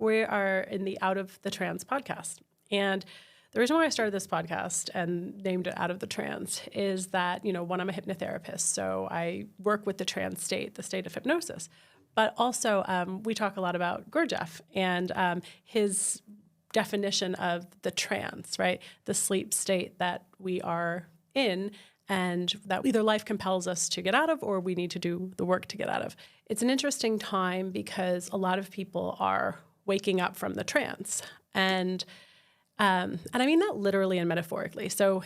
We are in the Out of the Trance podcast. And the reason why I started this podcast and named it Out of the Trance is that, one, I'm a hypnotherapist, so I work with the trance state, the state of hypnosis. But also, we talk a lot about Gurdjieff and his definition of the trance, right? The sleep state that we are in and that either life compels us to get out of or we need to do the work to get out of. It's an interesting time because a lot of people are waking up from the trance. And I mean that literally and metaphorically. So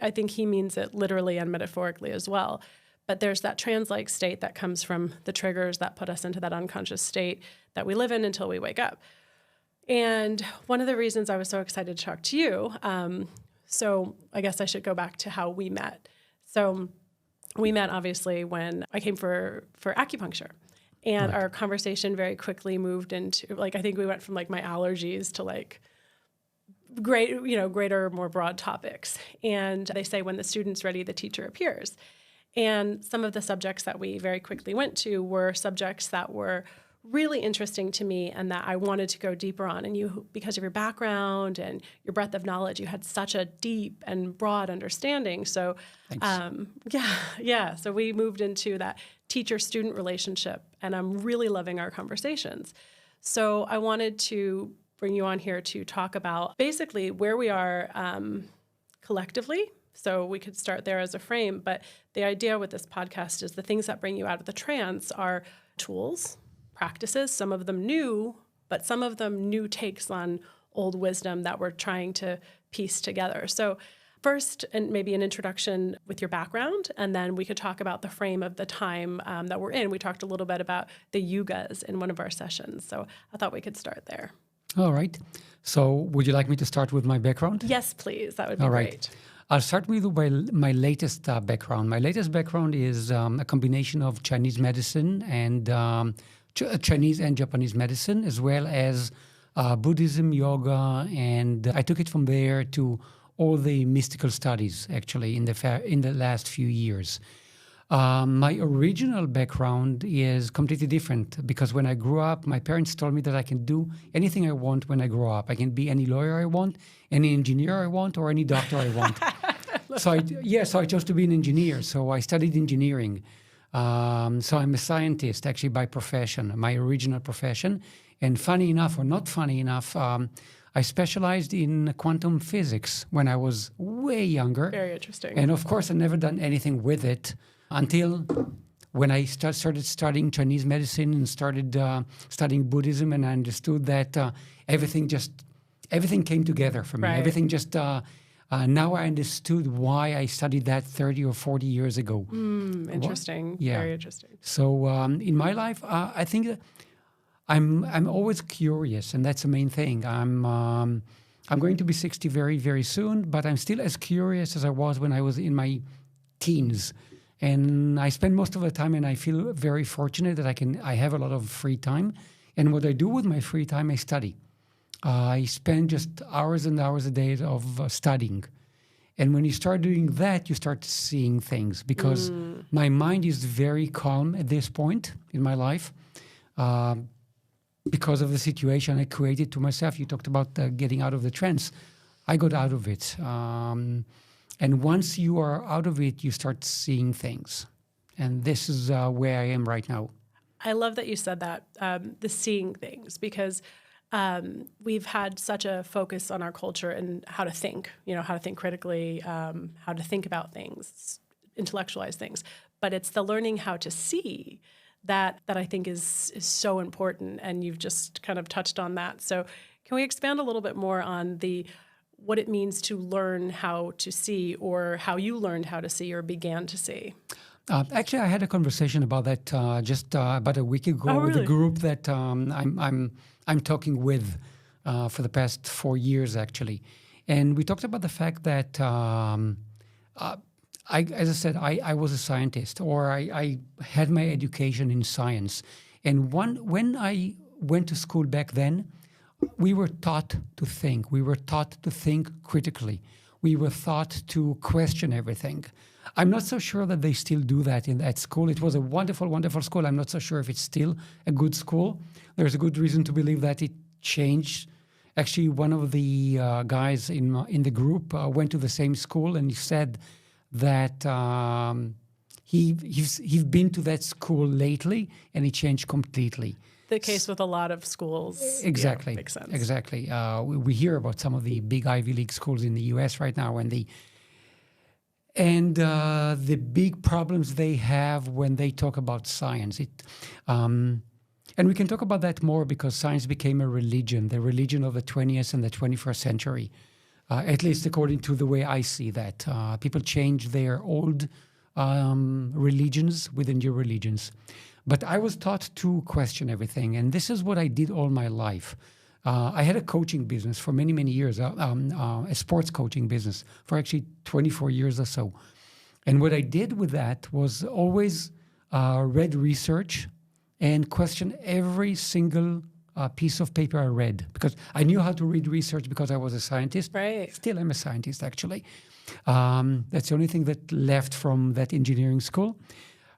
I think he means it literally and metaphorically as well. But there's that trance-like state that comes from the triggers that put us into that unconscious state that we live in until we wake up. And one of the reasons I was so excited to talk to you, so I guess I should go back to how we met. So we met obviously when I came for acupuncture. And our conversation very quickly moved into, I think we went from my allergies to greater, more broad topics. And they say when the student's ready, the teacher appears. And some of the subjects that we very quickly went to were subjects that were really interesting to me and that I wanted to go deeper on. And you, because of your background and your breadth of knowledge, you had such a deep and broad understanding. So, so we moved into that teacher-student relationship, and I'm really loving our conversations. So I wanted to bring you on here to talk about basically where we are collectively. So we could start there as a frame, but the idea with this podcast is the things that bring you out of the trance are tools, practices, some of them new, but some of them new takes on old wisdom that we're trying to piece together. So first, and maybe an introduction with your background, and then we could talk about the frame of the time that we're in. We talked a little bit about the yugas in one of our sessions, so I thought we could start there. All right. So would you like me to start with my background? Yes, please. That would be great. I'll start with my latest background. My latest background is a combination of Chinese medicine and Chinese and Japanese medicine, as well as Buddhism, yoga, and I took it from there to all the mystical studies, actually, in the last few years. My original background is completely different because when I grew up, my parents told me that I can do anything I want when I grow up. I can be any lawyer I want, any engineer I want, or any doctor I want. So I chose to be an engineer. So I studied engineering. So I'm a scientist, actually, by profession, my original profession. And funny enough, or not funny enough, I specialized in quantum physics when I was way younger. Very interesting. And of course, I never done anything with it until when I started studying Chinese medicine and started studying Buddhism, and I understood that everything came together for me. Right. Everything just, now I understood why I studied that 30 or 40 years ago. Interesting. Yeah. Very interesting. So in my life, I think I'm always curious, and that's the main thing. I'm going to be 60 very, very soon, but I'm still as curious as I was when I was in my teens. And I spend most of the time, and I feel very fortunate that I have a lot of free time. And what I do with my free time, I study. I spend just hours and hours a day of studying. And when you start doing that, you start seeing things because my mind is very calm at this point in my life because of the situation I created to myself. You talked about getting out of the trance. I got out of it. And once you are out of it, you start seeing things. And this is where I am right now. I love that you said that, the seeing things, because we've had such a focus on our culture and how to think, how to think critically, how to think about things, intellectualize things. But it's the learning how to see that I think is so important. And you've just kind of touched on that. So can we expand a little bit more on what it means to learn how to see, or how you learned how to see or began to see? Actually, I had a conversation about that just about a week ago with a group that I'm talking with for the past 4 years, actually. And we talked about the fact that, as I said, I was a scientist, or I had my education in science. And when I went to school back then, we were taught to think. We were taught to think critically. We were taught to question everything. I'm not so sure that they still do that at school. It was a wonderful, wonderful school. I'm not so sure if it's still a good school. There's a good reason to believe that it changed. Actually, one of the guys in the group went to the same school, and he said that he's been to that school lately, and he changed completely. The case with a lot of schools. Exactly. Makes sense. Exactly. We hear about some of the big Ivy League schools in the U.S. right now, and the big problems they have when they talk about science. And we can talk about that more because science became a religion, the religion of the 20th and the 21st century, at least according to the way I see that. People change their old religions with the new religions. But I was taught to question everything, and this is what I did all my life. I had a coaching business for many, many years, a sports coaching business for actually 24 years or so. And what I did with that was always read research and question every single piece of paper I read, because I knew how to read research because I was a scientist. Right. Still am a scientist, actually. That's the only thing that left from that engineering school.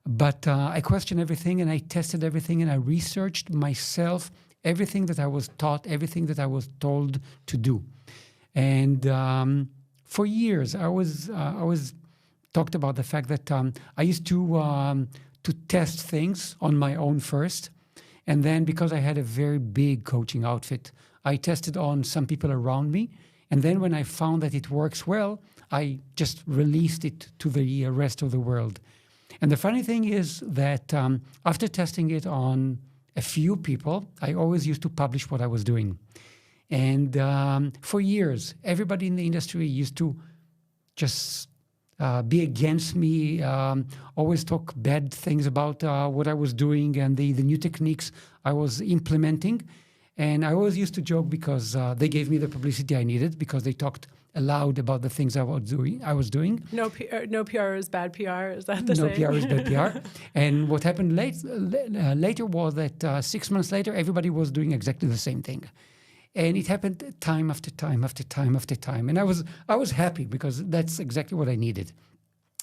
But I questioned everything, and I tested everything, and I researched myself, everything that I was taught, everything that I was told to do. And for years, I always talked about the fact that I used to test things on my own first. And then because I had a very big coaching outfit, I tested on some people around me. And then when I found that it works well, I just released it to the rest of the world. And the funny thing is that after testing it on a few people, I always used to publish what I was doing. And for years, everybody in the industry used to just be against me, always talk bad things about what I was doing and the new techniques I was implementing. And I always used to joke because they gave me the publicity I needed because they talked aloud about the things I was doing. No PR is bad PR, is that the saying? No PR is bad PR. And what happened later was that 6 months later, everybody was doing exactly the same thing. And it happened time after time after time after time. And I was happy because that's exactly what I needed.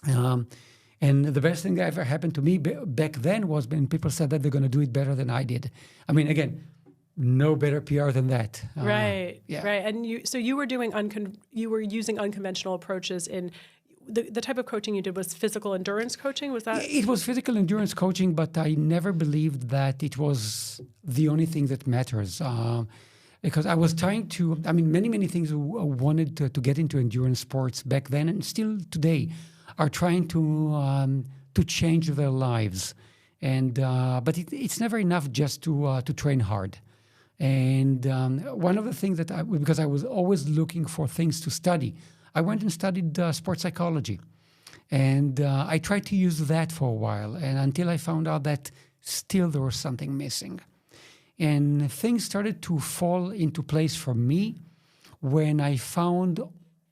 And the best thing that ever happened to me back then was when people said that they're going to do it better than I did. I mean, again, no better PR than that. Right, yeah. right. And you were doing you were using unconventional approaches in the type of coaching you did was physical endurance coaching. Was that? It was physical endurance coaching, but I never believed that it was the only thing that matters. Because I was trying to, many things I wanted to get into endurance sports back then, and still today, are trying to change their lives. And but it's never enough just to train hard. And one of the things because I was always looking for things to study, I went and studied sports psychology. And I tried to use that for a while, and until I found out that still there was something missing. And things started to fall into place for me when I found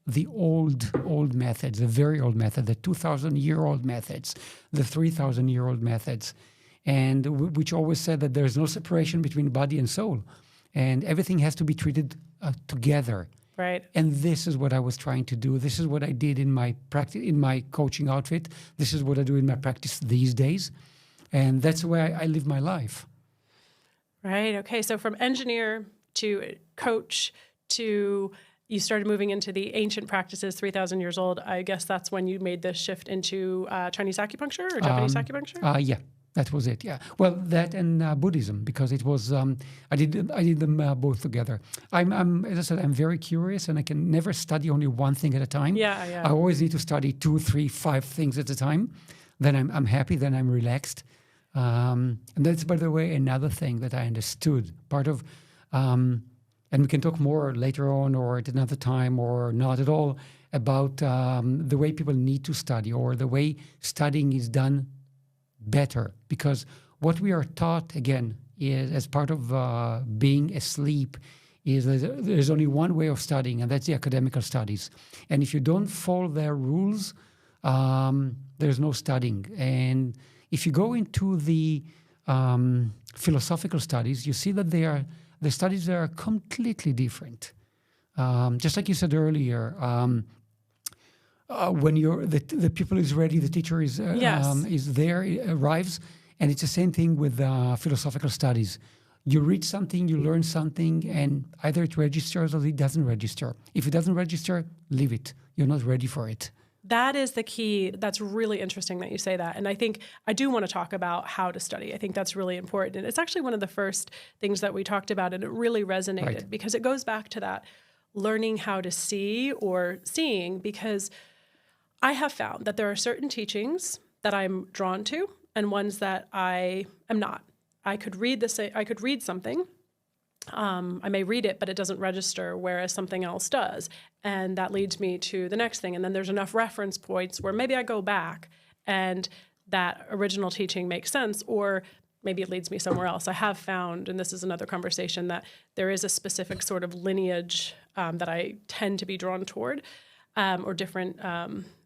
the old methods, the very old method, the 2,000-year-old methods, the 3,000-year-old methods, and which always said that there's no separation between body and soul, and everything has to be treated together. Right. And this is what I was trying to do. This is what I did in my practice, in my coaching outfit. This is what I do in my practice these days, and that's the way I live my life. Right. Okay. So from engineer to coach to you started moving into the ancient practices, 3,000 years old. I guess that's when you made the shift into Chinese acupuncture or Japanese acupuncture? Yeah, that was it. Yeah. Well, that and Buddhism, because it was I did them both together. I'm as I said, I'm very curious, and I can never study only one thing at a time. Yeah. I always need to study 2, 3, 5 things at a time. Then I'm happy. Then I'm relaxed. And that's, by the way, another thing that I understood. Part of, and we can talk more later on or at another time or not at all, about the way people need to study or the way studying is done better. Because what we are taught, again, is as part of being asleep, is that there's only one way of studying, and that's the academical studies. And if you don't follow their rules, there's no studying. And if you go into the philosophical studies, you see that the studies there are completely different. Just like you said earlier, when the pupil is ready, the teacher is there, arrives, and it's the same thing with philosophical studies. You read something, you learn something, and either it registers or it doesn't register. If it doesn't register, leave it. You're not ready for it. That is the key. That's really interesting that you say that. And I think I do want to talk about how to study. I think that's really important. And it's actually one of the first things that we talked about, and it really resonated because it goes back to that learning how to see or seeing, because I have found that there are certain teachings that I'm drawn to and ones that I am not. I could read something. I may read it, but it doesn't register, whereas something else does. And that leads me to the next thing. And then there's enough reference points where maybe I go back and that original teaching makes sense, or maybe it leads me somewhere else. I have found, and this is another conversation, that there is a specific sort of lineage that I tend to be drawn toward, or different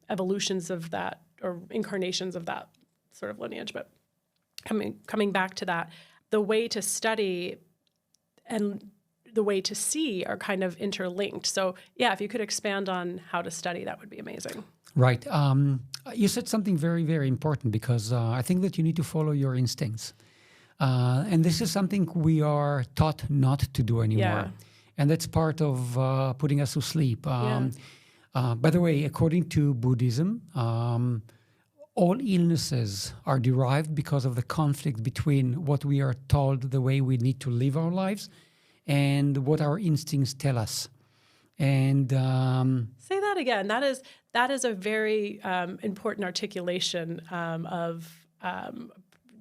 evolutions of that or incarnations of that sort of lineage. But coming back to that, the way to study and the way to see are kind of interlinked. So yeah, if you could expand on how to study, that would be amazing. Right. You said something very, very important, because I think that you need to follow your instincts. And this is something we are taught not to do anymore. Yeah. And that's part of putting us to sleep. By the way, according to Buddhism, all illnesses are derived because of the conflict between what we are told the way we need to live our lives and what our instincts tell us. And say that again. That is a very important articulation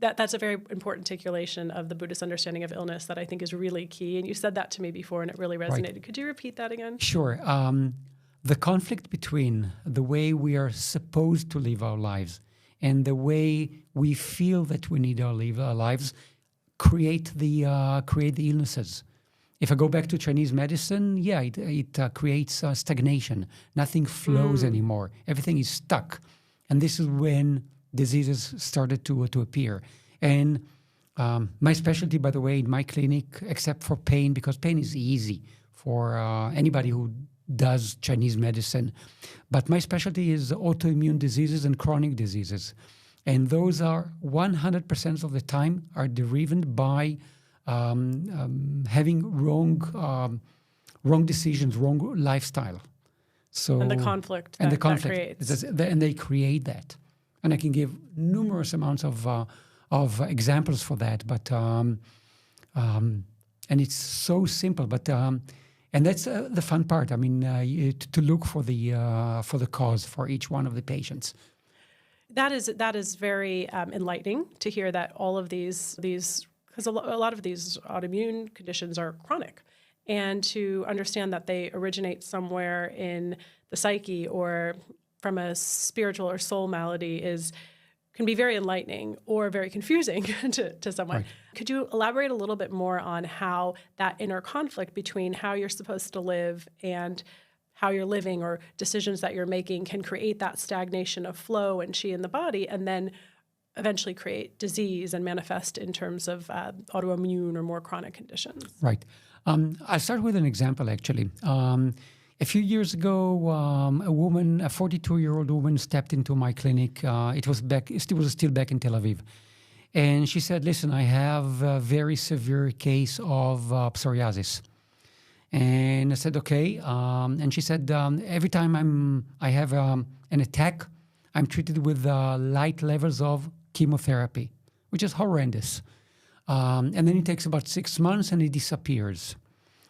that's a very important articulation of the Buddhist understanding of illness that I think is really key. And you said that to me before, and it really resonated. Right. Could you repeat that again? Sure. The conflict between the way we are supposed to live our lives and the way we feel that we need to live our lives create the illnesses. If I go back to Chinese medicine, it creates stagnation. Nothing flows anymore. Everything is stuck. And this is when diseases started to appear. And my specialty, by the way, in my clinic, except for pain, because pain is easy for anybody who does Chinese medicine. But my specialty is autoimmune diseases and chronic diseases. And those are 100% of the time are derived by having wrong decisions, wrong lifestyle. So and the conflict that creates. And they create that. And I can give numerous amounts of examples for that. But and it's so simple. But and that's the fun part. I mean, to look for the cause for each one of the patients. That is very enlightening to hear that all of these because a lot of these autoimmune conditions are chronic, and to understand that they originate somewhere in the psyche or from a spiritual or soul malady can be very enlightening or very confusing to someone. Right. Could you elaborate a little bit more on how that inner conflict between how you're supposed to live and how you're living or decisions that you're making can create that stagnation of flow and qi in the body, and then eventually create disease and manifest in terms of autoimmune or more chronic conditions? Right. I'll start with an example, actually. A few years ago, a 42-year-old woman stepped into my clinic. It was still back in Tel Aviv. And she said, listen, I have a very severe case of psoriasis. And I said, okay. And she said, every time I have an attack, I'm treated with light levels of chemotherapy, which is horrendous. And then it takes about 6 months and it disappears.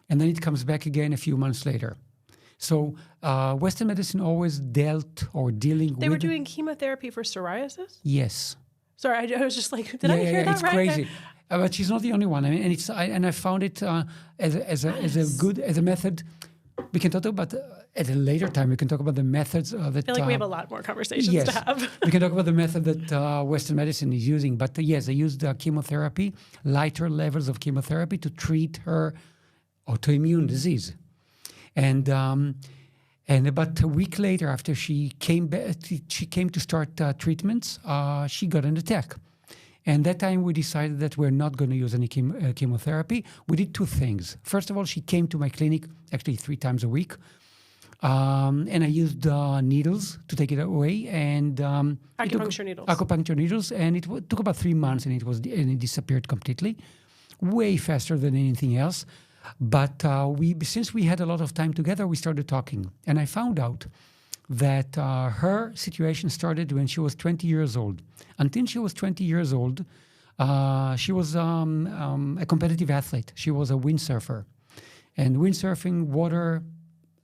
And then it comes back again a few months later. So Western medicine always dealt or dealing with... They were doing chemotherapy for psoriasis? Yes. Sorry, I was just like, did I hear that it's right? Crazy. But she's not the only one. I mean, and I found it as a method. We can talk about at a later time. We can talk about the methods that. I feel like we have a lot more conversations to have. We can talk about the method that Western medicine is using. But yes, they used chemotherapy, lighter levels of chemotherapy to treat her autoimmune disease. And about a week later, after she came to start treatments, she got an attack. And that time we decided that we're not going to use any chemotherapy. We did two things. First of all, she came to my clinic actually 3 times a week. And I used needles to take it away. And acupuncture needles. Acupuncture needles. And it took about 3 months and it disappeared completely. way faster than anything else. But since we had a lot of time together, we started talking. And I found out that her situation started when she was 20 years old. Until she was 20 years old, she was a competitive athlete. She was a windsurfer. And windsurfing, water,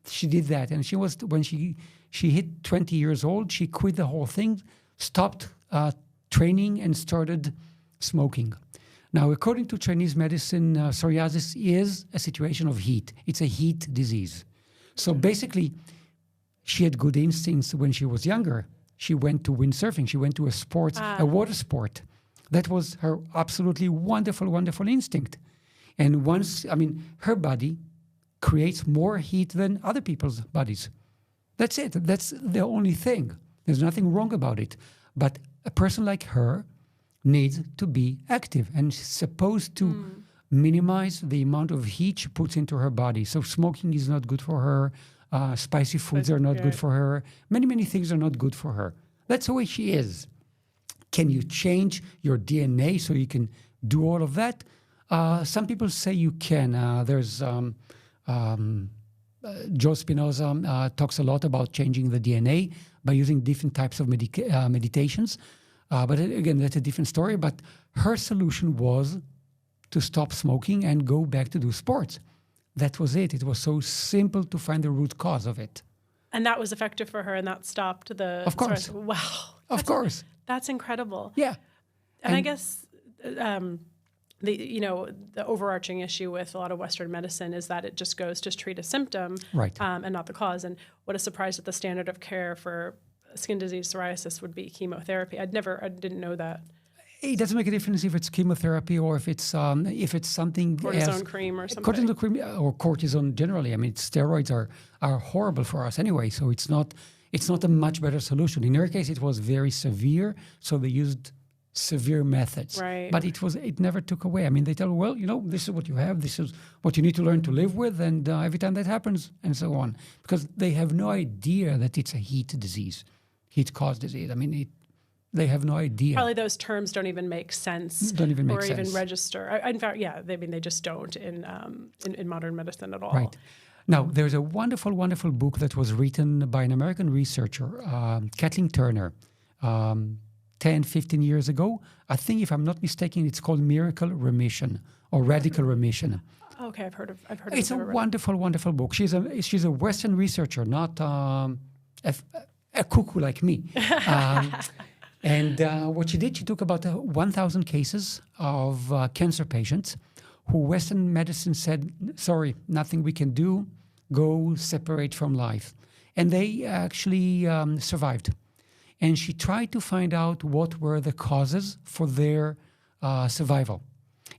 she did that. And when she hit 20 years old, she quit the whole thing, stopped training, and started smoking. Now, according to Chinese medicine, psoriasis is a situation of heat. It's a heat disease. So basically, she had good instincts when she was younger. She went to windsurfing. She went to a water sport. That was her absolutely wonderful, wonderful instinct. And her body creates more heat than other people's bodies. That's it. That's the only thing. There's nothing wrong about it. But a person like her needs to be active and she's supposed to minimize the amount of heat she puts into her body. So smoking is not good for her. Spicy foods are not good for her. Many, many things are not good for her. That's the way she is. Can you change your DNA so you can do all of that? Some people say you can. There's Joe Spinoza talks a lot about changing the DNA by using different types of meditations. But again, that's a different story. But her solution was to stop smoking and go back to do sports. That was it. It was so simple to find the root cause of it. And that was effective for her, and that stopped the... Of course. Wow. Of course. That's incredible. Yeah. And I guess the overarching issue with a lot of Western medicine is that it just goes to treat a symptom, right, and not the cause. And what a surprise that the standard of care for skin disease, psoriasis, would be chemotherapy. I didn't know that. It doesn't make a difference if it's chemotherapy or if it's something cortisone cream or something. Cortisone cream or cortisone generally. I mean, steroids are horrible for us anyway. So it's not a much better solution. In her case, it was very severe, so they used severe methods. Right. But it never took away. I mean, they tell her, well, this is what you have. This is what you need to learn to live with, and every time that happens, and so on, because they have no idea that it's a heat disease, heat-caused disease. I mean, they have no idea. Probably those terms don't even make sense. Or even register. In fact, they just don't in modern medicine at all. Right. Now, there's a wonderful, wonderful book that was written by an American researcher, Kathleen Turner, 10, 15 years ago. I think, if I'm not mistaken, it's called Miracle Remission or Radical Remission. Okay, I've heard of it. It's a wonderful, wonderful book. She's a Western researcher, not a cuckoo like me. And what she did, she took about 1,000 cases of cancer patients who Western medicine said, sorry, nothing we can do, go separate from life. And they actually survived. And she tried to find out what were the causes for their survival.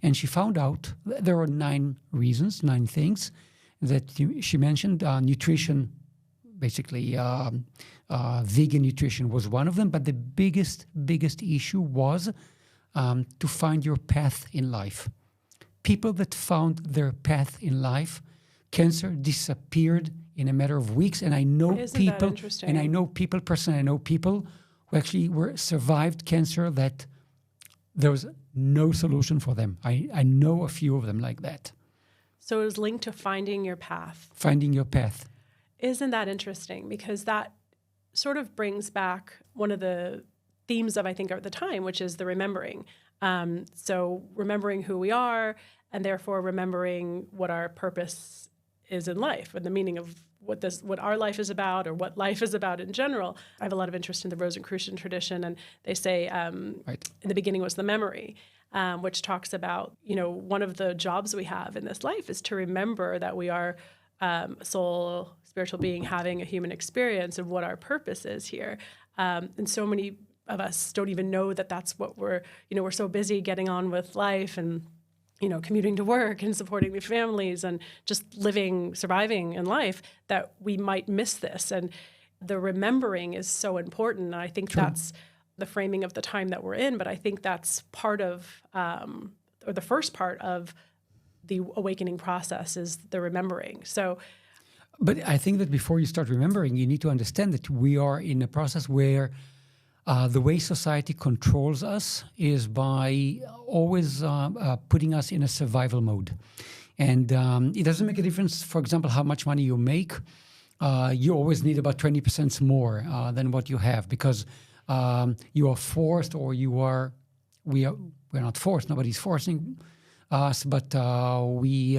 And she found out there were 9 things that she mentioned. Nutrition, basically, vegan nutrition was one of them, but the biggest issue was to find your path in life. People that found their path in life, cancer disappeared in a matter of weeks. And I know people, personally, I know people who actually survived cancer that there was no solution for them. I know a few of them like that. So it was linked to finding your path. Finding your path. Isn't that interesting? Because that sort of brings back one of the themes of, I think, at the time, which is the remembering. So remembering who we are, and therefore remembering what our purpose is in life, and the meaning of what our life is about, or what life is about in general. I have a lot of interest in the Rosicrucian tradition, and they say in the beginning was the memory, which talks about, one of the jobs we have in this life is to remember that we are a soul, spiritual being having a human experience, and what our purpose is here. And so many of us don't even know that that's what we're so busy getting on with life and, commuting to work and supporting the families and just surviving in life, that we might miss this. And the remembering is so important. And I think that's the framing of the time that we're in. But I think that's part of, or the first part of the awakening process is the remembering. So, but I think that before you start remembering, you need to understand that we are in a process where the way society controls us is by always putting us in a survival mode. And it doesn't make a difference, for example, how much money you make. You always need about 20% more than what you have, because you are forced, or we're not forced, nobody's forcing us, but we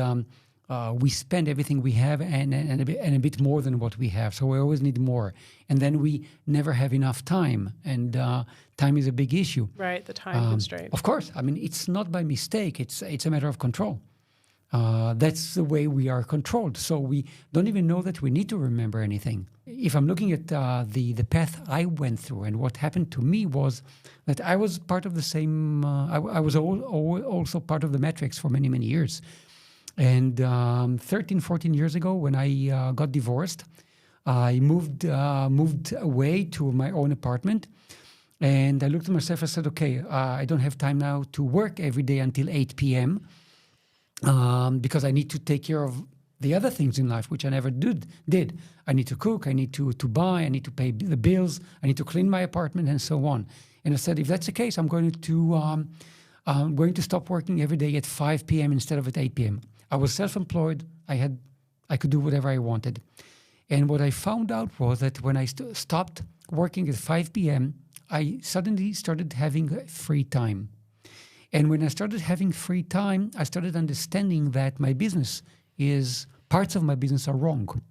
spend everything we have and a bit more than what we have. So we always need more. And then we never have enough time. And time is a big issue. Right, the time constraint. Of course. I mean, it's not by mistake. It's a matter of control. That's the way we are controlled. So we don't even know that we need to remember anything. If I'm looking at the path I went through, and what happened to me was that I was part of the same, I was also part of the Matrix for many, many years. And 13, 14 years ago, when I got divorced, I moved away to my own apartment. And I looked at myself and said, okay, I don't have time now to work every day until 8 p.m. Because I need to take care of the other things in life, which I never did. I need to cook, I need to buy, I need to pay the bills, I need to clean my apartment, and so on. And I said, if that's the case, I'm going to stop working every day at 5 p.m. instead of at 8 p.m. I was self-employed. I could do whatever I wanted. And what I found out was that when I stopped working at 5 p.m., I suddenly started having free time. And when I started having free time, I started understanding that parts of my business are wrong.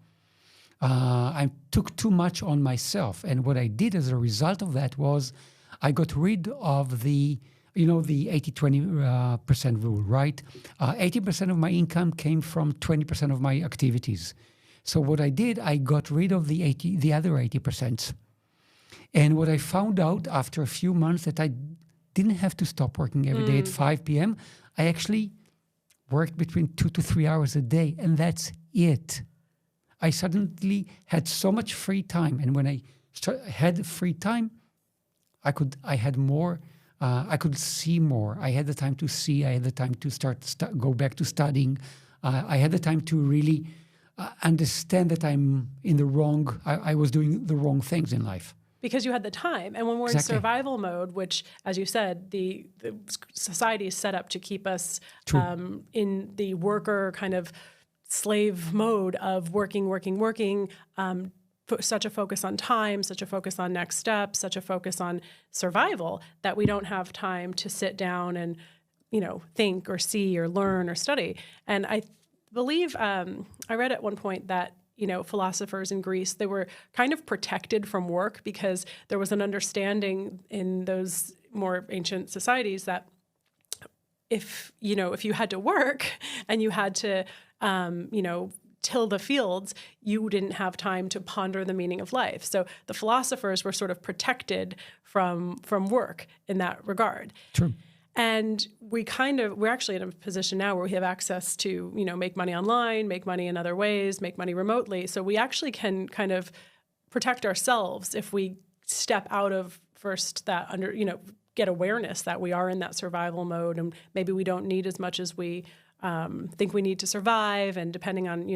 I took too much on myself. And what I did as a result of that was I got rid of the 80-20% rule, right? 80% of my income came from 20% of my activities. So what I did, I got rid of the other 80%. And what I found out after a few months, that I didn't have to stop working every day at 5 p.m. I actually worked between 2 to 3 hours a day, and that's it. I suddenly had so much free time. And when I had free time, I had more. I could see more. I had the time to see. I had the time to go back to studying. I had the time to really understand that I'm in the wrong. I was doing the wrong things in life. Because you had the time. And when we're in survival mode, which, as you said, the society is set up to keep us in the worker kind of slave mode of working, such a focus on time, such a focus on next steps, such a focus on survival, that we don't have time to sit down and, think or see or learn or study. And I believe I read at one point that philosophers in Greece, they were kind of protected from work because there was an understanding in those more ancient societies that if you had to work and you had to, till the fields, you didn't have time to ponder the meaning of life. So the philosophers were sort of protected from work in that regard. True. And we're actually in a position now where we have access to, make money online, make money in other ways, make money remotely. So we actually can kind of protect ourselves if we step out of first that get awareness that we are in that survival mode, and maybe we don't need as much as we think we need to survive. And depending on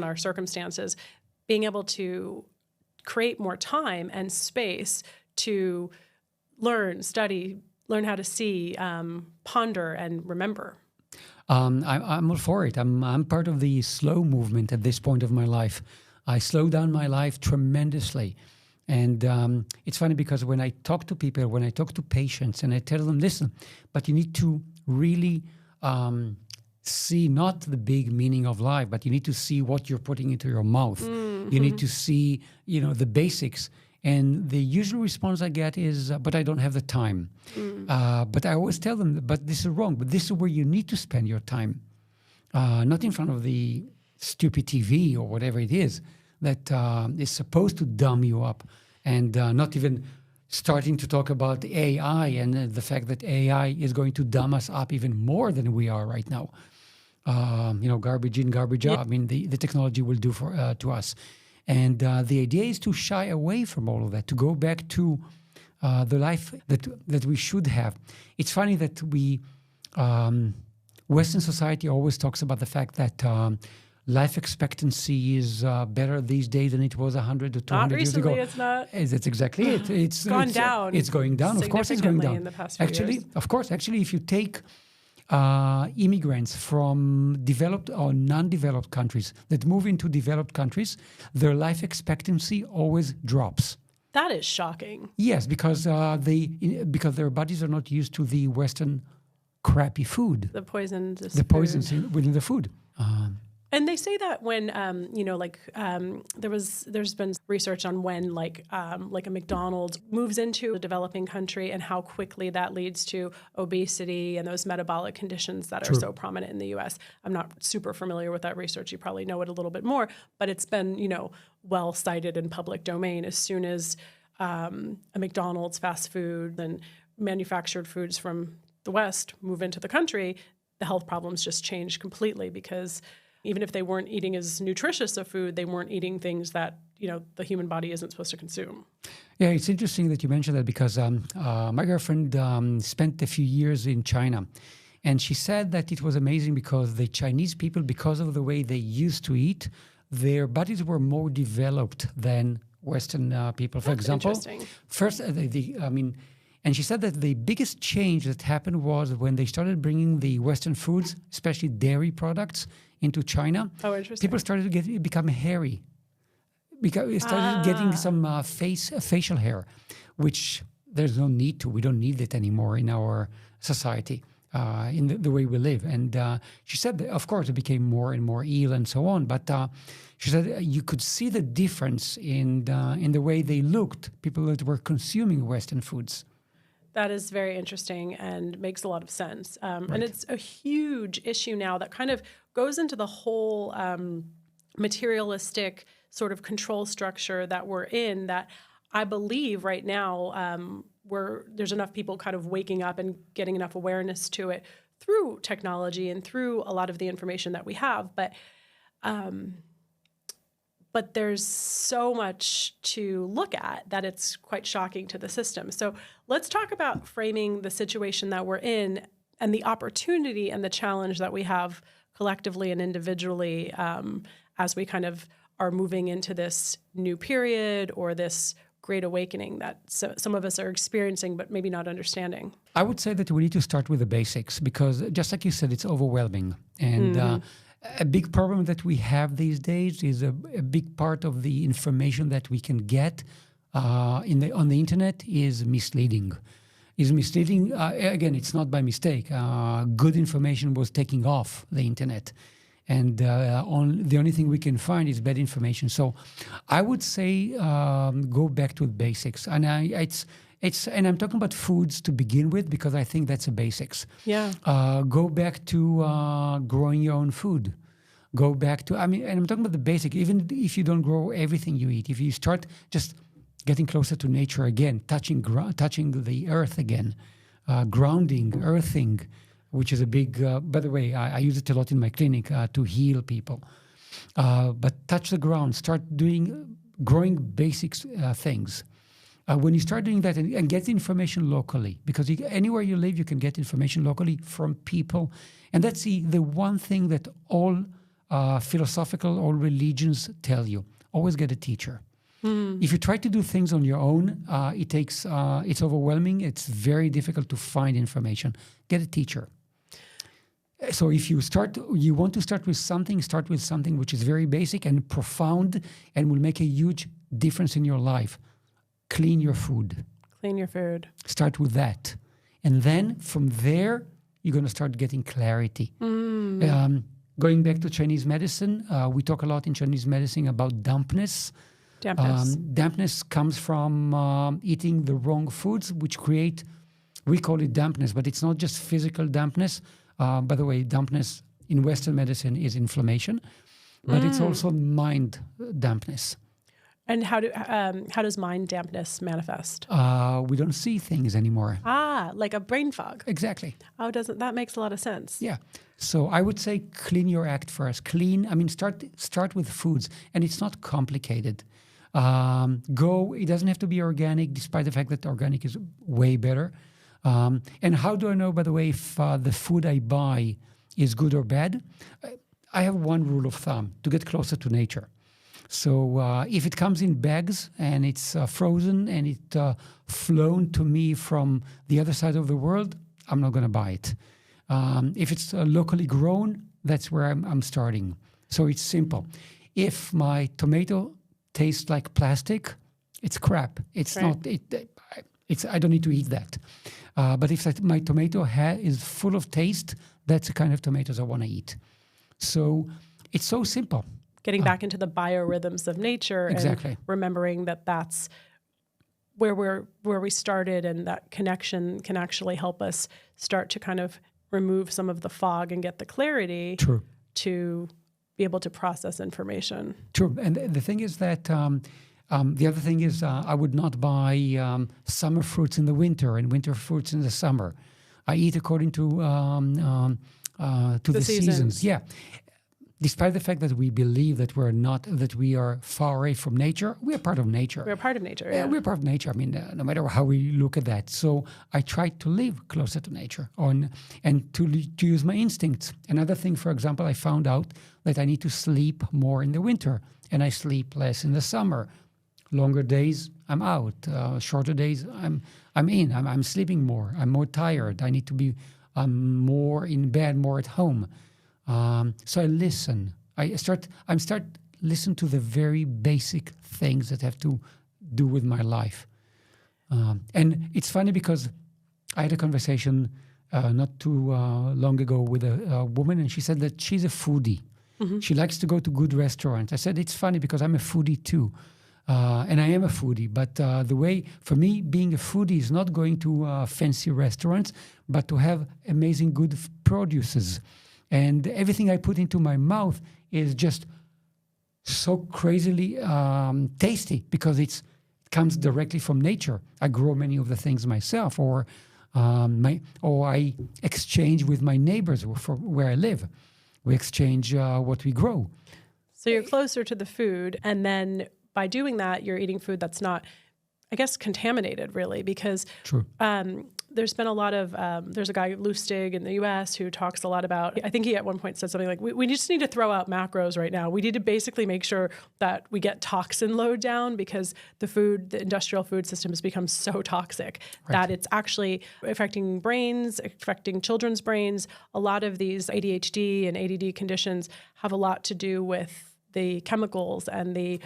our circumstances, being able to create more time and space to learn, study, learn how to see, ponder, and remember. I'm all for it. I'm part of the slow movement at this point of my life. I slow down my life tremendously. And it's funny because when I talk to people, when I talk to patients, and I tell them, listen, but you need to really see not the big meaning of life, but you need to see what you're putting into your mouth. Mm-hmm. You need to see, the basics. And the usual response I get is, but I don't have the time. But I always tell them, but this is wrong. But this is where you need to spend your time. Not in front of the stupid TV or whatever it is that is supposed to dumb you up. And not even starting to talk about AI and the fact that AI is going to dumb us up even more than we are right now. Garbage in, garbage out. I mean, the technology will do to us. And the idea is to shy away from all of that, to go back to the life that we should have. It's funny that Western society always talks about the fact that life expectancy is better these days than it was 100 or 200 Not years ago. recently, it's not. That's exactly it. It's gone down. It's going down. Of course, it's going significantly down. in the past few years. Of course, if you take immigrants from developed or non-developed countries that move into developed countries, their life expectancy always drops. That is shocking. Yes, because their bodies are not used to the Western crappy food. The poisons. The poisons within the food. And they say that when, there's been research on when like a McDonald's moves into a developing country and how quickly that leads to obesity and those metabolic conditions that are so prominent in the U.S. I'm not super familiar with that research. You probably know it a little bit more, but it's been, well cited in public domain. As soon as a McDonald's, fast food, and manufactured foods from the West move into the country, the health problems just change completely because even if they weren't eating as nutritious a food, they weren't eating things that, the human body isn't supposed to consume. Yeah, it's interesting that you mentioned that because my girlfriend spent a few years in China. And she said that it was amazing because the Chinese people, because of the way they used to eat, their bodies were more developed than Western people. For example, first, and she said that the biggest change that happened was when they started bringing the Western foods, especially dairy products, into China. Oh, interesting. People started to become hairy. Because started getting some facial hair, which there's no need to. We don't need it anymore in our society, in the way we live. And she said, that, of course, it became more and more ill and so on. But she said you could see the difference in the way they looked, people that were consuming Western foods. That is very interesting and makes a lot of sense. And it's a huge issue now that kind of goes into the whole materialistic sort of control structure that we're in, that I believe right now there's enough people kind of waking up and getting enough awareness to it through technology and through a lot of the information that we have. But there's so much to look at that it's quite shocking to the system. So let's talk about framing the situation that we're in and the opportunity and the challenge that we have collectively and individually as we kind of are moving into this new period or this great awakening that some of us are experiencing but maybe not understanding. I would say that we need to start with the basics because just like you said, it's overwhelming. And a big problem that we have these days is a big part of the information that we can get on the internet is misleading. Again, it's not by mistake. Good information was taking off the internet. And the only thing we can find is bad information. So I would say go back to the basics. And and I'm talking about foods to begin with because I think that's the basics. Yeah. Go back to growing your own food. Go back to, and I'm talking about the basic. Even if you don't grow everything you eat, if you start just getting closer to nature again, touching the earth again, grounding, earthing, which is a big, by the way, I use it a lot in my clinic to heal people. But touch the ground, start growing basic things. When you start doing that and get information locally, because anywhere you live, you can get information locally from people. And that's the one thing that all all religions tell you. Always get a teacher. If you try to do things on your own, it's overwhelming. It's very difficult to find information. Get a teacher. So if you want to start with something which is very basic and profound and will make a huge difference in your life. Clean your food. Clean your food. Start with that. And then from there, you're going to start getting clarity. Going back to Chinese medicine, we talk a lot in Chinese medicine about dampness. Dampness comes from eating the wrong foods, which we call it dampness, but it's not just physical dampness. By the way, dampness in Western medicine is inflammation, but it's also mind dampness. And how does mind dampness manifest? We don't see things anymore. Like a brain fog. Exactly. Oh, that makes a lot of sense. Yeah. So I would say clean your act first. Start with foods, and it's not complicated. It doesn't have to be organic, despite the fact that organic is way better. And how do I know, by the way, if the food I buy is good or bad? I have one rule of thumb to get closer to nature. So if it comes in bags and it's frozen and it's flown to me from the other side of the world, I'm not going to buy it. If it's locally grown, that's where I'm starting. So it's simple. If my tomato tastes like plastic, it's crap. It's right. not. I don't need to eat that. But if my tomato is full of taste, that's the kind of tomatoes I want to eat. So it's so simple. Getting back into the biorhythms of nature, exactly. And remembering that that's where we started, and that connection can actually help us start to kind of remove some of the fog and get the clarity. True. To be able to process information. True. And the thing is that the other thing is I would not buy summer fruits in the winter and winter fruits in the summer. I eat according to the seasons. Yeah. Despite the fact that we believe that we are far away from nature, we are part of nature. We're part of nature. Yeah, we're part of nature. I mean, no matter how we look at that. So I try to live closer to nature and to use my instincts. Another thing, for example, I found out that I need to sleep more in the winter and I sleep less in the summer. Longer days, I'm out. Shorter days, I'm in. I'm sleeping more. I'm more tired. I need to be more in bed, more at home. So I listen. I start listen to the very basic things that have to do with my life. And it's funny because I had a conversation not too long ago with a woman, and she said that she's a foodie. Mm-hmm. She likes to go to good restaurants. I said, it's funny because I'm a foodie too. And I am a foodie, but the way, for me, being a foodie is not going to fancy restaurants, but to have amazing good produces. And everything I put into my mouth is just so crazily tasty because it comes directly from nature. I grow many of the things myself, or I exchange with my neighbors where I live. We exchange what we grow. So you're closer to the food, and then by doing that, you're eating food that's not, I guess, contaminated, really, because True. There's been a lot of, there's a guy, Lustig, in the U.S. who talks a lot about, I think he at one point said something like, we just need to throw out macros right now. We need to basically make sure that we get toxin load down because the industrial food system has become so toxic that it's actually affecting brains, affecting children's brains. A lot of these ADHD and ADD conditions have a lot to do with the chemicals and the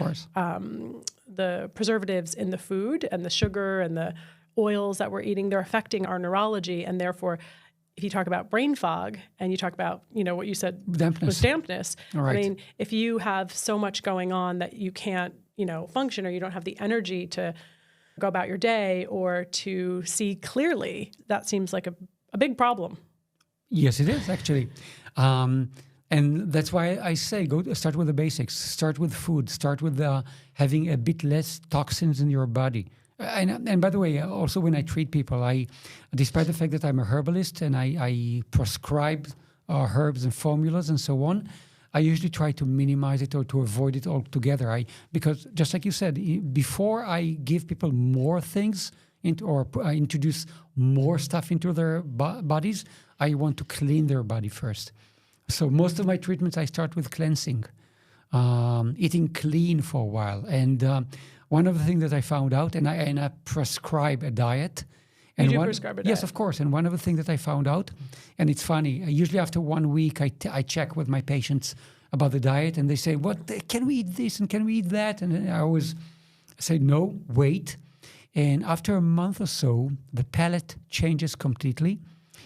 preservatives in the food and the sugar and the oils that we're eating. They're affecting our neurology, and therefore, if you talk about brain fog and you talk about, what you said was dampness. Right. I mean, if you have so much going on that you can't, function, or you don't have the energy to go about your day or to see clearly, that seems like a big problem. Yes, it is actually. And that's why I say start with the basics. Start with food. Start with having a bit less toxins in your body. And by the way, also when I treat people, despite the fact that I'm a herbalist and I prescribe herbs and formulas and so on, I usually try to minimize it or to avoid it altogether. Because just like you said, before I give people more things or introduce more stuff into their bodies, I want to clean their body first. So most of my treatments, I start with cleansing, eating clean for a while. And one of the things that I found out, and I prescribe a diet. And you do prescribe a diet? Yes, of course. And one of the things that I found out, and it's funny, usually after 1 week, I check with my patients about the diet, and they say, can we eat this and can we eat that? And I always say, no, wait. And after a month or so, the palate changes completely.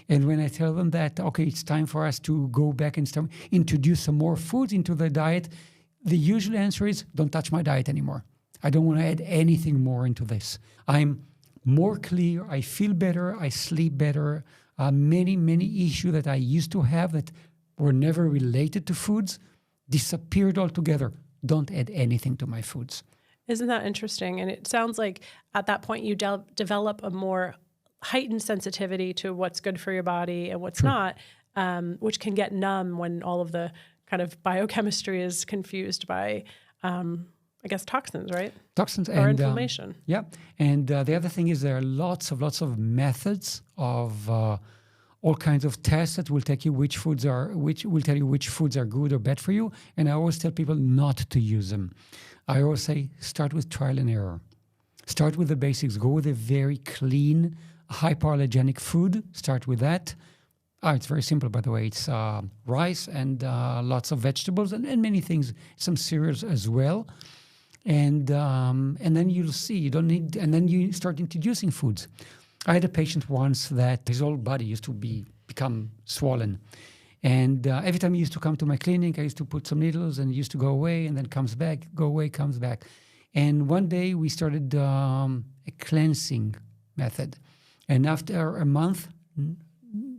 And when I tell them that, okay, it's time for us to go back and start introduce some more foods into the diet, the usual answer is, don't touch my diet anymore. I don't want to add anything more into this. I'm more clear. I feel better. I sleep better. Many issues that I used to have that were never related to foods disappeared altogether. Don't add anything to my foods. Isn't that interesting? And it sounds like at that point you develop a more heightened sensitivity to what's good for your body and what's not, which can get numb when all of the kind of biochemistry is confused by I guess toxins, right? Toxins or inflammation. Yeah, and the other thing is there are lots of methods of all kinds of tests that will tell you which foods are good or bad for you. And I always tell people not to use them. I always say, start with trial and error. Start with the basics. Go with a very clean, hypoallergenic food. Start with that. It's very simple, by the way. It's rice and lots of vegetables and many things, some cereals as well. And then you'll see you don't need, and then you start introducing foods. I had a patient once that his whole body used to become swollen. And every time he used to come to my clinic, I used to put some needles and he used to go away and then comes back, go away, comes back. And one day we started a cleansing method. And after a month,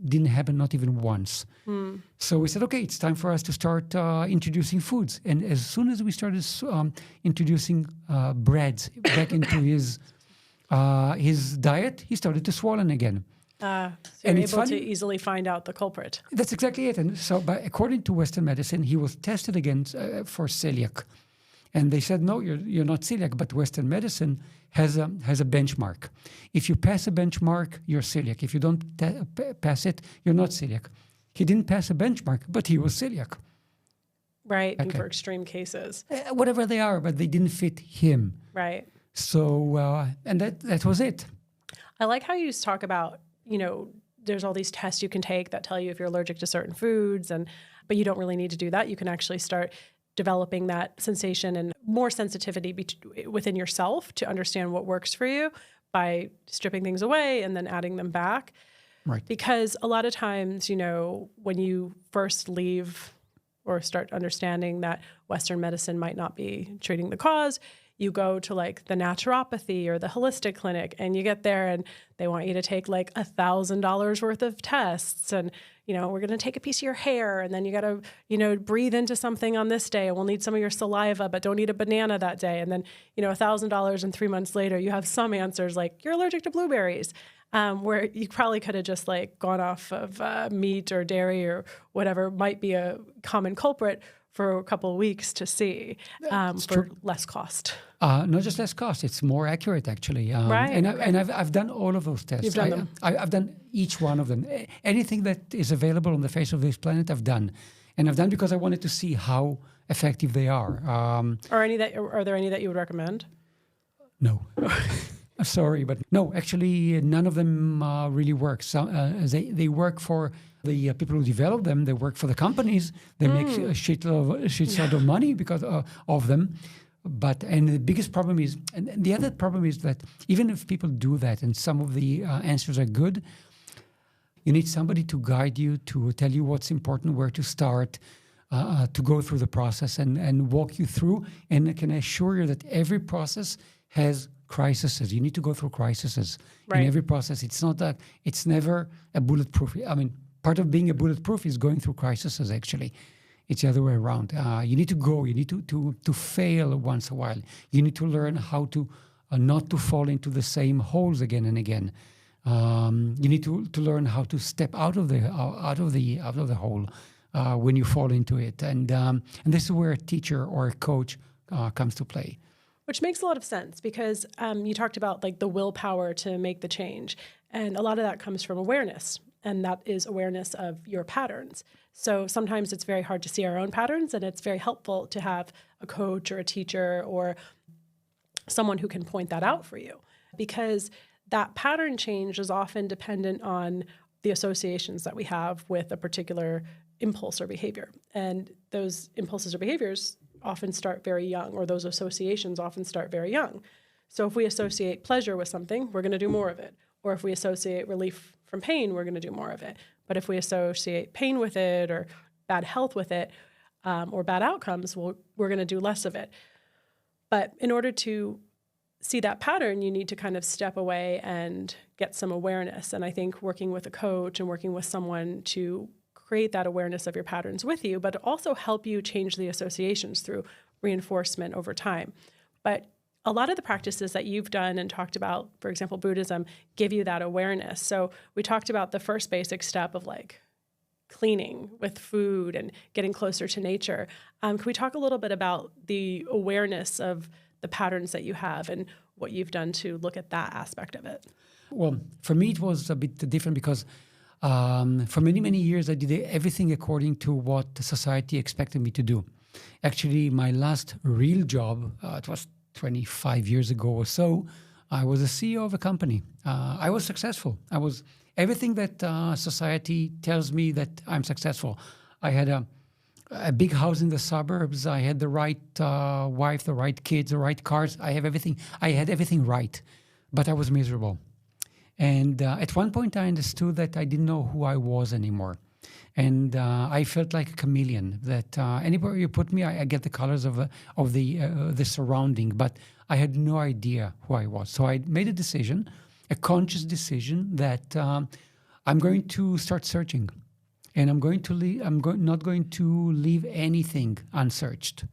didn't happen, not even once. So we said, okay, it's time for us to start introducing foods. And as soon as we started introducing breads back into his diet, he started to swollen again. So you're able to easily find out the culprit. That's exactly it. And so according to Western medicine, he was tested again for celiac. And they said, no, you're not celiac, but Western medicine has a benchmark. If you pass a benchmark, you're celiac. If you don't pass it, you're not celiac. He didn't pass a benchmark, but he was celiac. Right, okay. And for extreme cases. Whatever they are, but they didn't fit him. Right. So, and that was it. I like how you talk about, there's all these tests you can take that tell you if you're allergic to certain foods, but you don't really need to do that. You can actually start developing that sensation and more sensitivity within yourself to understand what works for you by stripping things away and then adding them back. Right. Because a lot of times, when you first leave or start understanding that Western medicine might not be treating the cause, you go to like the naturopathy or the holistic clinic and you get there and they want you to take like $1,000 worth of tests and, we're going to take a piece of your hair and then you got to, breathe into something on this day and we'll need some of your saliva, but don't eat a banana that day. And then, $1,000 and 3 months later, you have some answers like you're allergic to blueberries, where you probably could have just like gone off of meat or dairy or whatever might be a common culprit for a couple of weeks to see for less cost. Not just less cost; it's more accurate, actually. Right. And I've done all of those tests. You've done them. I've done each one of them. Anything that is available on the face of this planet, I've done, and I've done because I wanted to see how effective they are. Are there any that you would recommend? No. I'm sorry, but no. Actually, none of them really work. So, they work for the people who develop them. They work for the companies. They make a shitload of money because of them. And the biggest problem is, and the other problem is that even if people do that and some of the answers are good, you need somebody to guide you, to tell you what's important, where to start, to go through the process and walk you through. And I can assure you that every process has crises. You need to go through crises in every process. It's not that, it's never a bulletproof. I mean, part of being a bulletproof is going through crises, actually. It's the other way around. You need to go. You need to fail once in a while. You need to learn how to not to fall into the same holes again and again. You need to learn how to step out of the hole when you fall into it. And this is where a teacher or a coach comes to play. Which makes a lot of sense because you talked about like the willpower to make the change. And a lot of that comes from awareness. And that is awareness of your patterns. So sometimes it's very hard to see our own patterns, and it's very helpful to have a coach or a teacher or someone who can point that out for you, because that pattern change is often dependent on the associations that we have with a particular impulse or behavior. And those impulses or behaviors often start very young, or those associations often start very young. So if we associate pleasure with something, we're going to do more of it. Or if we associate relief from pain, we're going to do more of it. But if we associate pain with it or bad health with it or bad outcomes, we're going to do less of it. But in order to see that pattern, you need to kind of step away and get some awareness. And I think working with a coach and working with someone to create that awareness of your patterns with you, but also help you change the associations through reinforcement over time. But a lot of the practices that you've done and talked about, for example, Buddhism, give you that awareness. So we talked about the first basic step of like cleaning with food and getting closer to nature. Can we talk a little bit about the awareness of the patterns that you have and what you've done to look at that aspect of it? Well, for me, it was a bit different because For many, many years, I did everything according to what the society expected me to do. Actually, my last real job, it was 25 years ago or so, I was a CEO of a company. I was successful. I was everything that society tells me that I'm successful. I had a big house in the suburbs. I had the right wife, the right kids, the right cars. I had everything right, but I was miserable. And at one point, I understood that I didn't know who I was anymore. And I felt like a chameleon, that anywhere you put me, I get the colors of the surrounding, but I had no idea who I was. So I made a decision, a conscious decision, that I'm going to start searching. And I'm not going to leave anything unsearched.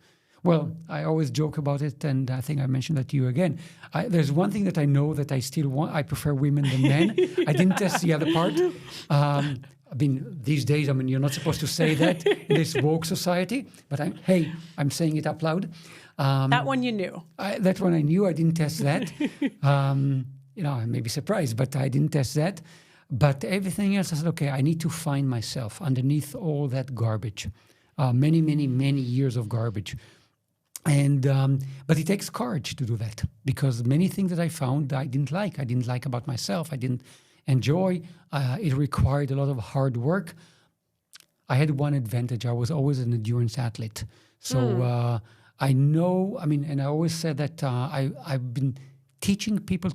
Well, I always joke about it, and I think I mentioned that to you again. There's one thing that I know that I still want. I prefer women than men. I didn't test the other part. These days, you're not supposed to say that in this woke society, but I'm saying it up loud. That one you knew. That one I knew. I didn't test that. I may be surprised, but I didn't test that. But everything else, I said, okay, I need to find myself underneath all that garbage, many, many, many years of garbage. And but it takes courage to do that, because many things that I found I didn't like. I didn't like about myself. I didn't enjoy. It required a lot of hard work. I had one advantage. I was always an endurance athlete. So I know, and I always said that I've been teaching people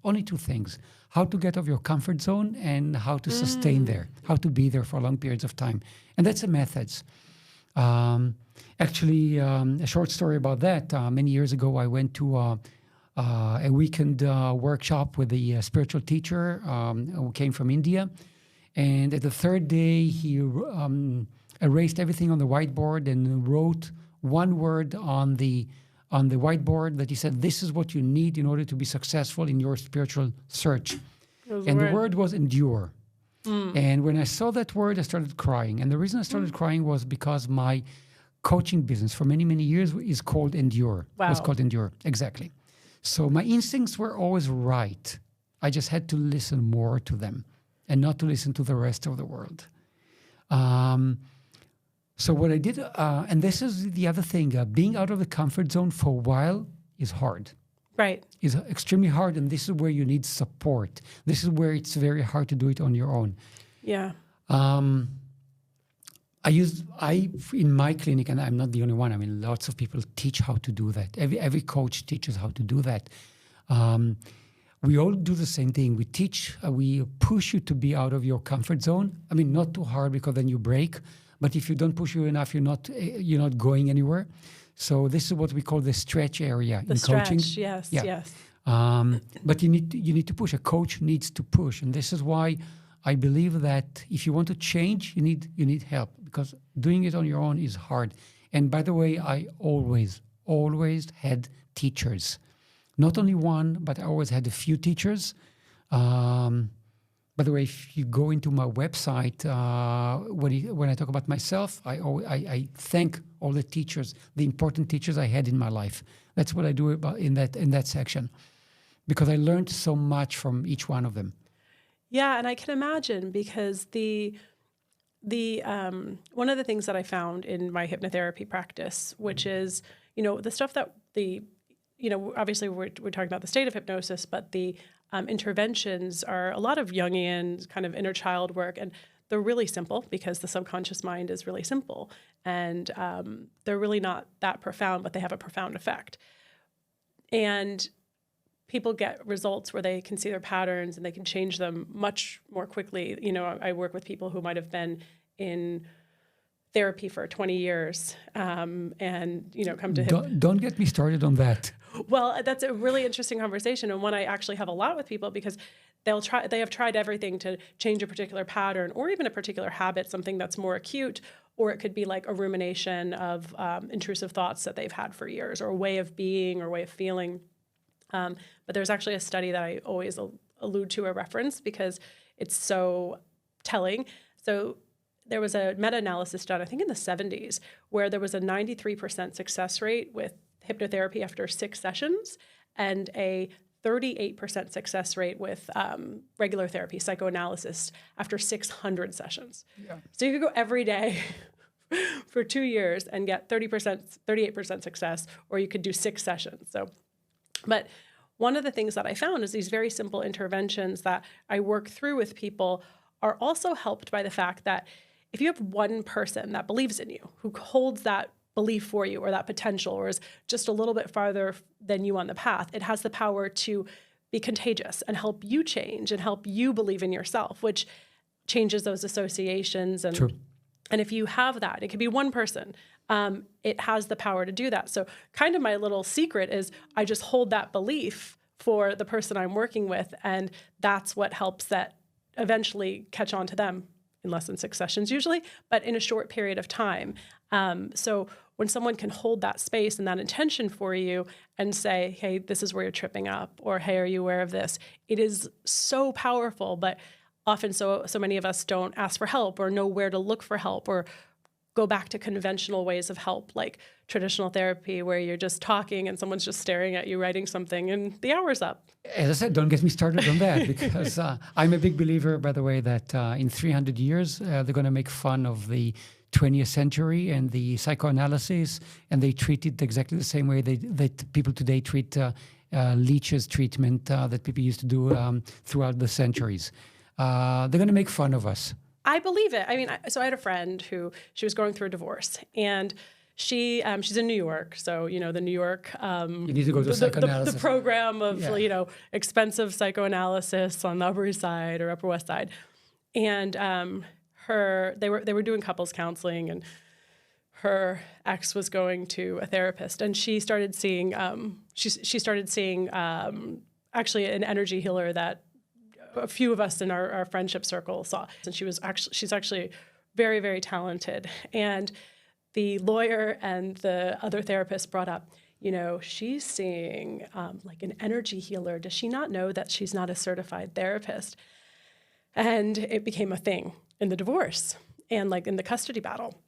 only two things: how to get out of your comfort zone and how to sustain there, how to be there for long periods of time. And that's the methods. Actually, a short story about that. Many years ago, I went to a weekend workshop with a spiritual teacher who came from India. And at the third day, he erased everything on the whiteboard and wrote one word on the whiteboard that he said, this is what you need in order to be successful in your spiritual search. And the word was endure. And when I saw that word, I started crying. And the reason I started crying was because my coaching business for many, many years is called Endure. Wow. It was called Endure, exactly. So my instincts were always right. I just had to listen more to them and not to listen to the rest of the world. So what I did, and this is the other thing, being out of the comfort zone for a while is hard. Right. Is extremely hard, and this is where you need support. This is where it's very hard to do it on your own. Yeah. In my clinic, and I'm not the only one. Lots of people teach how to do that. Every coach teaches how to do that. We all do the same thing. We push you to be out of your comfort zone. Not too hard, because then you break. But if you don't push you enough, you're not going anywhere. So this is what we call the stretch area in coaching. Yes, yeah. yes. But you need to push. A coach needs to push, and this is why I believe that if you want to change, you need help, because doing it on your own is hard. And by the way, I always had teachers, not only one, but I always had a few teachers. By the way, if you go into my website, when I talk about myself, I thank all the teachers, the important teachers I had in my life. That's what I do in that section, because I learned so much from each one of them. Yeah, and I can imagine, because the one of the things that I found in my hypnotherapy practice, which is, the stuff that obviously we're talking about the state of hypnosis, but the interventions are a lot of Jungian kind of inner child work, and they're really simple because the subconscious mind is really simple, and they're really not that profound, but they have a profound effect. And people get results where they can see their patterns and they can change them much more quickly. I work with people who might have been in therapy for 20 years and, come to him. Don't get me started on that. Well, that's a really interesting conversation, and one I actually have a lot with people, because they have tried everything to change a particular pattern or even a particular habit, something that's more acute, or it could be like a rumination of intrusive thoughts that they've had for years, or a way of being or way of feeling. But there's actually a study that I always allude to or reference because it's so telling. So there was a meta-analysis done, I think in the 70s, where there was a 93% success rate with hypnotherapy after 6 sessions and a 38% success rate with regular therapy, psychoanalysis, after 600 sessions. Yeah. So you could go every day for 2 years and get 38% success, or you could do 6 sessions. But one of the things that I found is these very simple interventions that I work through with people are also helped by the fact that if you have one person that believes in you, who holds that belief for you or that potential, or is just a little bit farther than you on the path, it has the power to be contagious and help you change and help you believe in yourself, which changes those associations. And, True. and if you have that, it could be one person, it has the power to do that. So kind of my little secret is I just hold that belief for the person I'm working with, and that's what helps that eventually catch on to them in less than 6 sessions usually, but in a short period of time. So when someone can hold that space and that intention for you and say, hey, this is where you're tripping up, or hey, are you aware of this? It is so powerful, but often so many of us don't ask for help or know where to look for help, or go back to conventional ways of help, like traditional therapy, where you're just talking and someone's just staring at you, writing something, and the hour's up. As I said, don't get me started on that, because I'm a big believer, by the way, that in 300 years, they're going to make fun of the 20th century and the psychoanalysis, and they treat it exactly the same way that people today treat leeches treatment that people used to do throughout the centuries. They're going to make fun of us. I believe it. I mean, so I had a friend who, she was going through a divorce, and she's in New York. So, the New York, you need to go to psychoanalysis. The program of, expensive psychoanalysis on the Upper East Side or Upper West Side. And they were doing couples counseling, and her ex was going to a therapist, and she started seeing, actually an energy healer that a few of us in our friendship circle saw. And she's actually very, very talented. And the lawyer and the other therapist brought up, she's seeing like an energy healer. Does she not know that she's not a certified therapist? And it became a thing in the divorce and like in the custody battle.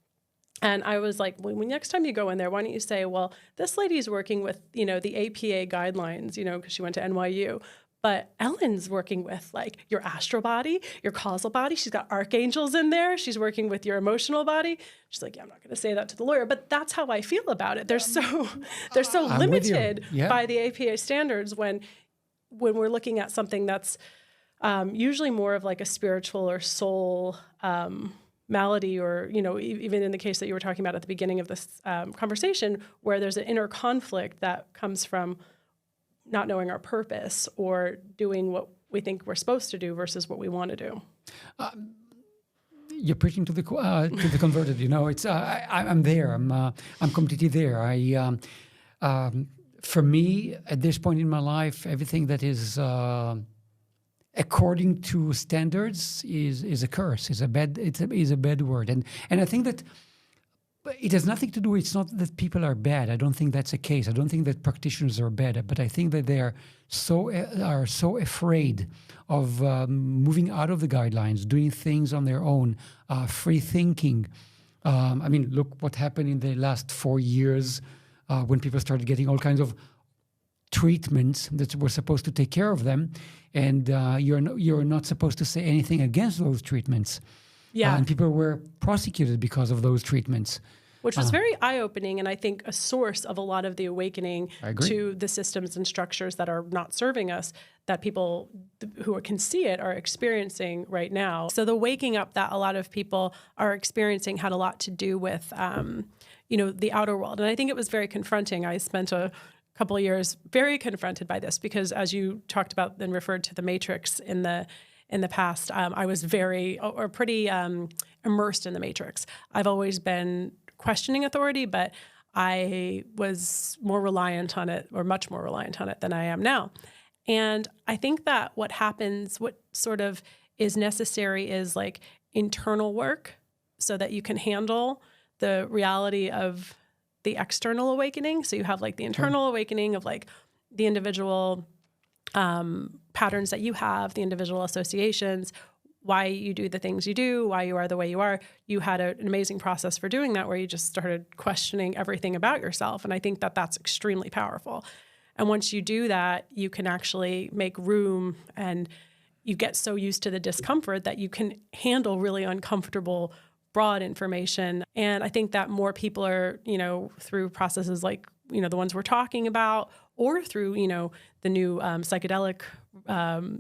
And I was like, when next time you go in there, why don't you say, well, this lady's working with, the APA guidelines, because she went to NYU. But Ellen's working with like your astral body, your causal body. She's got archangels in there. She's working with your emotional body. She's like, yeah, I'm not going to say that to the lawyer, but that's how I feel about it. They're so limited by the APA standards when we're looking at something that's usually more of like a spiritual or soul malady, or even in the case that you were talking about at the beginning of this conversation, where there's an inner conflict that comes from not knowing our purpose or doing what we think we're supposed to do versus what we want to do. You're preaching to the converted. It's I'm there. I'm completely there. For me, at this point in my life, everything that is according to standards is a curse. Is a bad word. And I think that. But it has nothing to do. It's not that people are bad. I don't think that's the case. I don't think that practitioners are bad. But I think that they are so afraid of moving out of the guidelines, doing things on their own, free thinking. Look what happened in the last 4 years when people started getting all kinds of treatments that were supposed to take care of them, and you're not supposed to say anything against those treatments. Yeah, and people were prosecuted because of those treatments. Which was very eye-opening, and I think a source of a lot of the awakening to the systems and structures that are not serving us, that people who can see it are experiencing right now. So the waking up that a lot of people are experiencing had a lot to do with, the outer world. And I think it was very confronting. I spent a couple of years very confronted by this because, as you talked about and referred to the Matrix in the past, I was pretty immersed in the Matrix. I've always been questioning authority, but I was more reliant on it, or much more reliant on it than I am now. And I think that what sort of is necessary is like internal work so that you can handle the reality of the external awakening. So you have like the internal awakening of like the individual patterns that you have, the individual associations, why you do the things you do, why you are the way you are. You had an amazing process for doing that, where you just started questioning everything about yourself. And I think that that's extremely powerful. And once you do that, you can actually make room, and you get so used to the discomfort that you can handle really uncomfortable, broad information. And I think that more people are, through processes like, the ones we're talking about, or through, the new psychedelic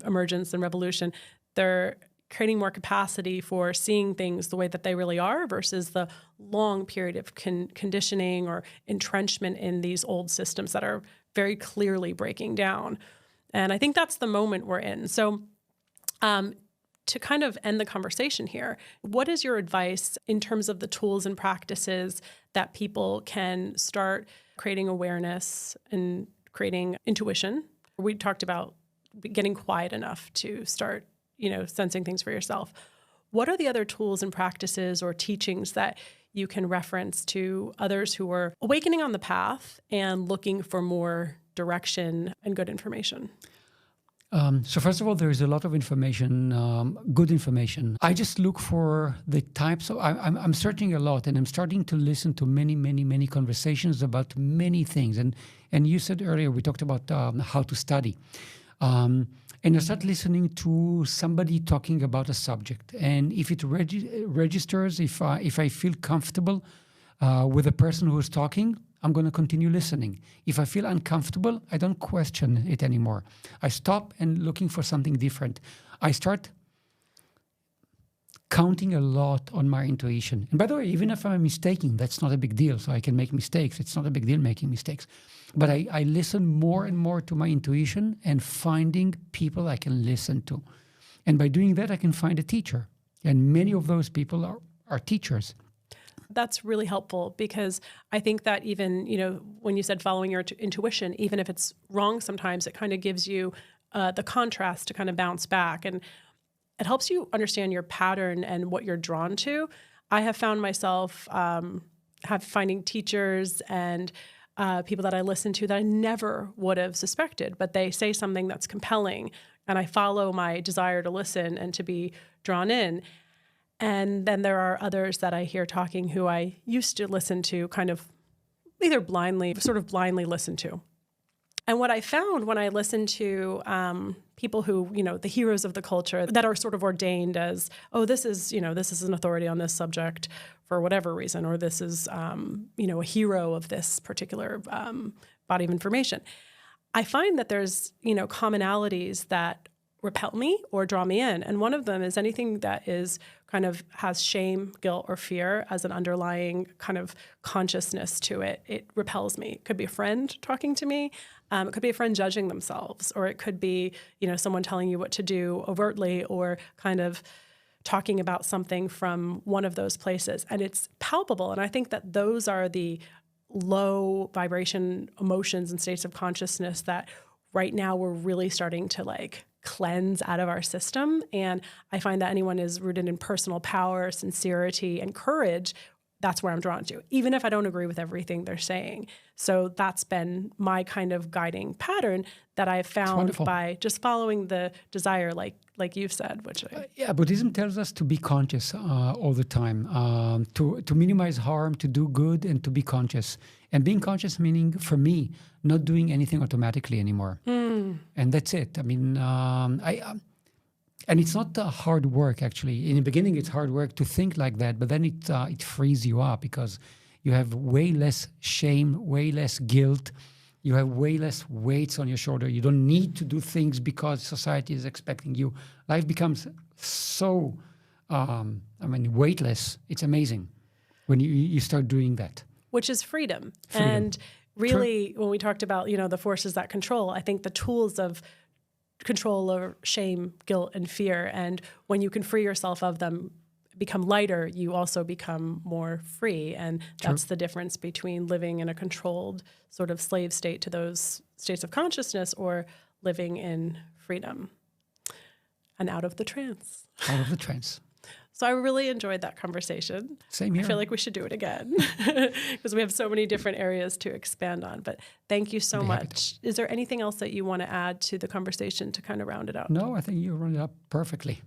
emergence and revolution, they're creating more capacity for seeing things the way that they really are versus the long period of conditioning or entrenchment in these old systems that are very clearly breaking down. And I think that's the moment we're in. So to kind of end the conversation here, what is your advice in terms of the tools and practices that people can start creating awareness and creating intuition? We talked about getting quiet enough to start sensing things for yourself. What are the other tools and practices or teachings that you can reference to others who are awakening on the path and looking for more direction and good information? So first of all, there is a lot of information, good information. I just look for the types of, I'm searching a lot, and I'm starting to listen to many, many, many conversations about many things. And you said earlier, we talked about how to study. And I start listening to somebody talking about a subject. And if it registers, if I feel comfortable with the person who is talking, I'm going to continue listening. If I feel uncomfortable, I don't question it anymore. I stop and looking for something different. I start counting a lot on my intuition. And by the way, even if I'm mistaken, that's not a big deal. So I can make mistakes. It's not a big deal making mistakes. But I listen more and more to my intuition and finding people I can listen to. And by doing that, I can find a teacher. And many of those people are teachers. That's really helpful, because I think that even, when you said following your intuition, even if it's wrong sometimes, it kind of gives you the contrast to kind of bounce back. And it helps you understand your pattern and what you're drawn to. I have found myself finding teachers and people that I listen to that I never would have suspected, but they say something that's compelling, and I follow my desire to listen and to be drawn in. And then there are others that I hear talking who I used to listen to kind of either blindly listen to. And what I found when I listened to people who, the heroes of the culture that are sort of ordained as, this is an authority on this subject for whatever reason, or this is, a hero of this particular body of information. I find that there's, commonalities that repel me or draw me in. And one of them is anything that is kind of has shame, guilt, or fear as an underlying kind of consciousness to it. It repels me. It could be a friend talking to me. It could be a friend judging themselves, or it could be, someone telling you what to do overtly, or kind of talking about something from one of those places. And it's palpable. And I think that those are the low vibration emotions and states of consciousness that right now we're really starting to cleanse out of our system. And I find that anyone is rooted in personal power, sincerity, and courage. That's where I'm drawn to, even if I don't agree with everything they're saying. So that's been my kind of guiding pattern that I've found by just following the desire, like you've said, which Buddhism tells us to be conscious all the time, to minimize harm, to do good, and to be conscious. And being conscious meaning, for me, not doing anything automatically anymore. And that's it. I mean, and it's not hard work, actually. In the beginning, it's hard work to think like that, but then it frees you up, because you have way less shame, way less guilt. You have way less weights on your shoulder. You don't need to do things because society is expecting you. Life becomes so, weightless. It's amazing when you start doing that. Which is freedom. And really, when we talked about, the forces that control, I think the tools of control are shame, guilt, and fear. And when you can free yourself of them, become lighter, you also become more free. And that's the difference between living in a controlled sort of slave state to those states of consciousness, or living in freedom and out of the trance. Out of the trance. So I really enjoyed that conversation. Same here. I feel like we should do it again because we have so many different areas to expand on. But thank you so much. Is there anything else that you want to add to the conversation to kind of round it out? No, I think you rounded it up perfectly.